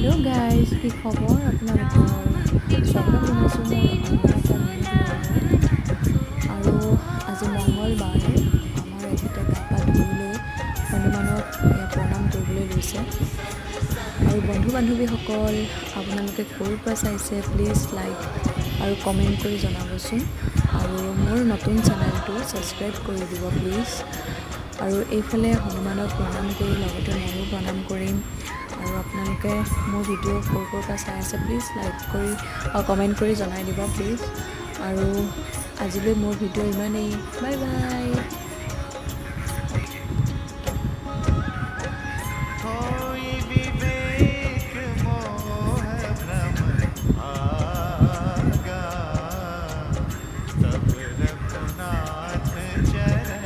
hello guys কি খবৰ আপোনালোকৰ স্বাগতম জনাইছোঁ মোৰ অন্য এটা আৰু আজি মঙ্গলবাৰ আমাৰ এখেতে গা পা ধুই লৈ হনুমানক প্ৰণাম কৰিবলৈ লৈছে আৰু বন্ধু বান্ধৱীসকল আপোনালোকে ক'ৰ পৰা চাইছে প্লিজ লাইক আৰু কমেণ্ট কৰি জনাবচোন আৰু মোৰ নতুন চেনেলটো ছাবস্ক্ৰাইব কৰি দিব প্লিজ আৰু এইফালে হনুমানক প্ৰণাম কৰি লগতে ময়ো প্ৰণাম কৰিম আৰু আপোনালোকে মোৰ ভিডিঅ' ক'ৰ পৰা চাই আছে প্লিজ লাইক কৰি কমেণ্ট কৰি জনাই দিব প্লিজ আৰু আজিলৈ মোৰ ভিডিঅ' ইমানেই বাই বাই